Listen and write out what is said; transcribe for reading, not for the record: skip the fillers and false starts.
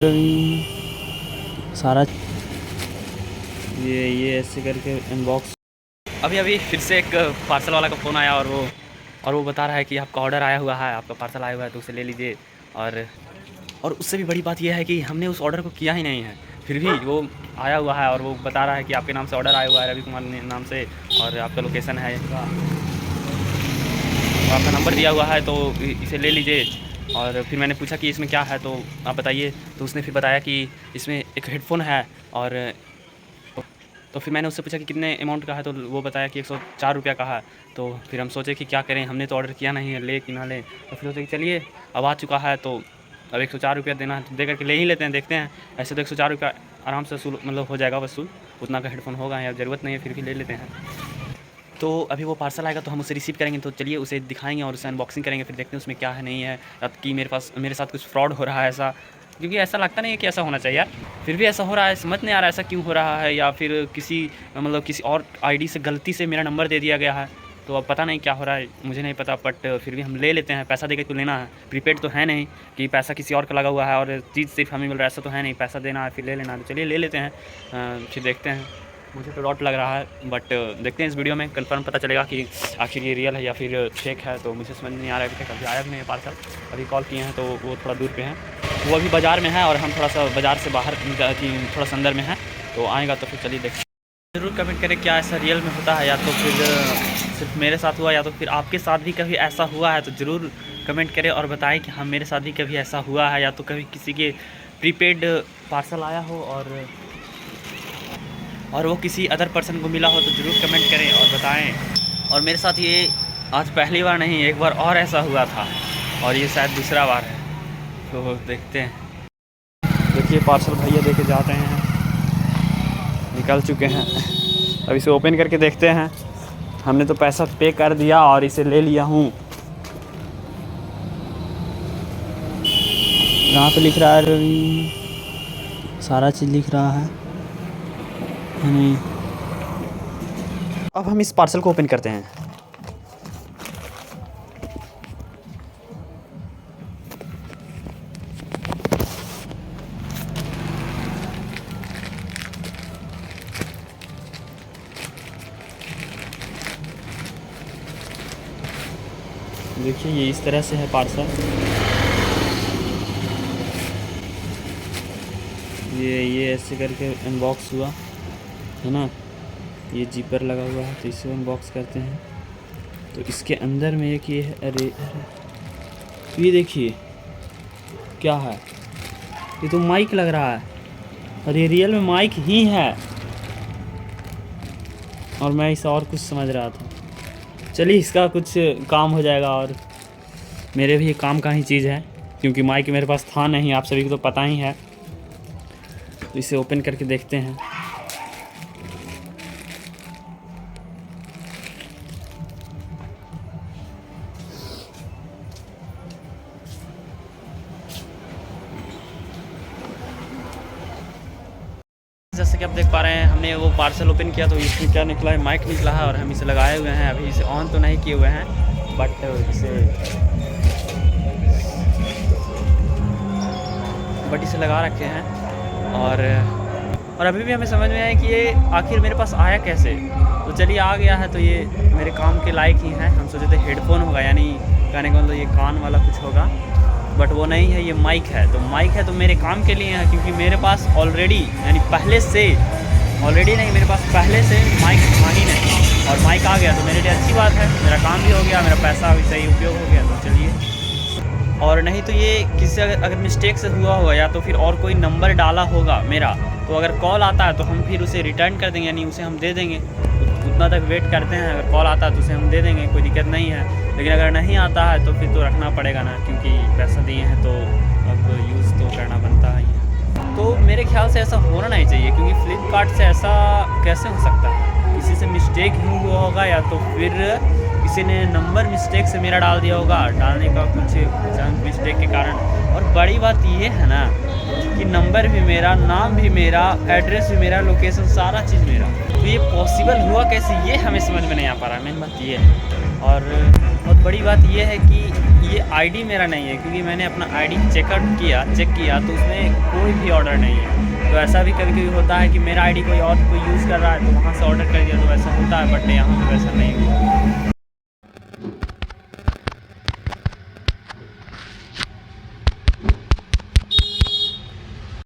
सारा ये ऐसे करके इनबॉक्स। अभी फिर से एक पार्सल वाला का फ़ोन आया और वो बता रहा है कि आपका ऑर्डर आया हुआ है, आपका पार्सल आया हुआ है तो उसे ले लीजिए। और उससे भी बड़ी बात यह है कि हमने उस ऑर्डर को किया ही नहीं है, फिर भी वो आया हुआ है और वो बता रहा है कि आपके नाम से ऑर्डर आया हुआ है, रवि कुमार नाम से, और आपका लोकेशन है इसका, आपका नंबर दिया हुआ है तो इसे ले लीजिए। और फिर मैंने पूछा कि इसमें क्या है तो आप बताइए, तो उसने फिर बताया कि इसमें एक हेडफ़ोन है। और तो फिर मैंने उससे पूछा कि कितने अमाउंट का है, तो वो बताया कि 104 रुपये का है। तो फिर हम सोचे कि क्या करें, हमने तो ऑर्डर किया नहीं है, ले कि ना लें। तो फिर सोचे कि चलिए अब आ चुका है तो अब 104 रुपया देना है तो दे करके ले ही लेते हैं, देखते हैं। ऐसे तो 104 रुपया आराम से वसूल मतलब हो जाएगा वसूल, उतना का हेडफ़ोन होगा या ज़रूरत नहीं है, फिर भी ले लेते हैं। तो अभी वो पार्सल आएगा तो हम उसे रिसीव करेंगे, तो चलिए उसे दिखाएंगे और उसे अनबॉक्सिंग करेंगे, फिर देखते हैं उसमें क्या है नहीं है, या कि मेरे साथ कुछ फ्रॉड हो रहा है ऐसा, क्योंकि ऐसा लगता नहीं है कि ऐसा होना चाहिए यार, फिर भी ऐसा हो रहा है। समझ नहीं आ रहा ऐसा क्यों हो रहा है, या फिर किसी और आईडी से गलती से मेरा नंबर दे दिया गया है। तो अब पता नहीं क्या हो रहा है, मुझे नहीं पता, बट फिर भी हम ले लेते हैं, पैसा देकर तो लेना है। प्रीपेड तो है नहीं कि पैसा किसी और का लगा हुआ है और चीज़ सिर्फ हमें मिल रहा है, ऐसा तो है नहीं, पैसा देना है फिर ले लेना है। तो चलिए ले लेते हैं, फिर देखते हैं। मुझे तो डॉट लग रहा है, बट देखते हैं इस वीडियो में कंफर्म पता चलेगा कि आखिर ये रियल है या फिर फेक है। तो मुझे समझ नहीं आ रहा है अभी तक, अभी आया भी नहीं पार्सल। अभी कॉल किए हैं तो वो थोड़ा दूर पे हैं, वो अभी बाज़ार में है और हम थोड़ा सा बाज़ार से बाहर थोड़ा सा अंदर में है, तो आएगा तो फिर चलिए देखते। ज़रूर कमेंट करें क्या ऐसा रियल में होता है, या तो फिर सिर्फ मेरे साथ हुआ, या तो फिर आपके साथ भी कभी ऐसा हुआ है, तो ज़रूर कमेंट करें और बताएं कि हाँ मेरे साथ भी कभी ऐसा हुआ है, या तो कभी किसी के प्रीपेड पार्सल आया हो और वो किसी अदर पर्सन को मिला हो, तो ज़रूर कमेंट करें और बताएं। और मेरे साथ ये आज पहली बार नहीं, एक बार और ऐसा हुआ था और ये शायद दूसरा बार है, तो देखते हैं। देखिए पार्सल भैया देके जाते हैं, निकल चुके हैं, अब इसे ओपन करके देखते हैं। हमने तो पैसा पे कर दिया और इसे ले लिया हूँ। यहाँ पे लिख रहा है रवि, सारा चीज़ लिख रहा है नहीं। अब हम इस पार्सल को ओपन करते हैं। देखिए ये इस तरह से है पार्सल, ये ऐसे करके अनबॉक्स हुआ है ना, ये जिपर लगा हुआ है, तो इसे अनबॉक्स करते हैं। तो इसके अंदर में एक ये है, अरे तो ये देखिए क्या है, ये तो माइक लग रहा है, और ये रियल में माइक ही है, और मैं इसे और कुछ समझ रहा था। चलिए इसका कुछ काम हो जाएगा, और मेरे भी काम का ही चीज़ है, क्योंकि माइक मेरे पास था नहीं, आप सभी को तो पता ही है। तो इसे ओपन करके देखते हैं। जैसे कि आप देख पा रहे हैं, हमने वो पार्सल ओपन किया तो इसमें क्या निकला है, माइक निकला है, और हम इसे लगाए हुए हैं। अभी इसे ऑन तो नहीं किए हुए हैं, बट इसे लगा रखे हैं। और अभी भी हमें समझ में आया कि ये आखिर मेरे पास आया कैसे। तो चलिए आ गया है, तो ये मेरे काम के लायक ही है। हम सोचे थे हेडफोन होगा, यानी कहने का मतलब ये कान वाला कुछ होगा, बट वो नहीं है, ये माइक है। तो माइक है तो मेरे काम के लिए है, क्योंकि मेरे पास ऑलरेडी मेरे पास पहले से माइक था ही नहीं, और माइक आ गया तो मेरे लिए अच्छी बात है, मेरा काम भी हो गया, मेरा पैसा भी सही उपयोग हो गया। तो चलिए, और नहीं तो ये किसी अगर मिस्टेक से हुआ होगा, या तो फिर और कोई नंबर डाला होगा मेरा, तो अगर कॉल आता है तो हम फिर उसे रिटर्न कर देंगे, यानी उसे हम दे देंगे। उतना तक वेट करते हैं, अगर कॉल आता है तो उसे हम दे देंगे, कोई दिक्कत नहीं है। लेकिन अगर नहीं आता है तो फिर तो रखना पड़ेगा ना, क्योंकि पैसा दिए हैं तो अब यूज़ तो करना बनता है। तो मेरे ख्याल से ऐसा होना नहीं चाहिए, क्योंकि फ्लिपकार्ट से ऐसा कैसे हो सकता है, किसी से मिस्टेक ही हुआ होगा, या तो फिर किसी ने नंबर मिस्टेक से मेरा डाल दिया होगा, डालने का कुछ जंक मिस्टेक के कारण। और बड़ी बात ये है ना कि नंबर भी मेरा, नाम भी मेरा, एड्रेस भी मेरा, लोकेशन सारा चीज़ मेरा, तो ये पॉसिबल हुआ कैसे, ये हमें समझ में नहीं आ पा रहा है। मेन बात ये है, और बहुत बड़ी बात ये है कि ये आईडी मेरा नहीं है, क्योंकि मैंने अपना आईडी चेक किया तो उसमें कोई भी ऑर्डर नहीं है। तो ऐसा भी कभी कभी होता है कि मेरा आईडी कोई यूज़ कर रहा है तो वहाँ से ऑर्डर कर दिया, तो वैसा होता है, बट यहाँ पे वैसा नहीं हुआ।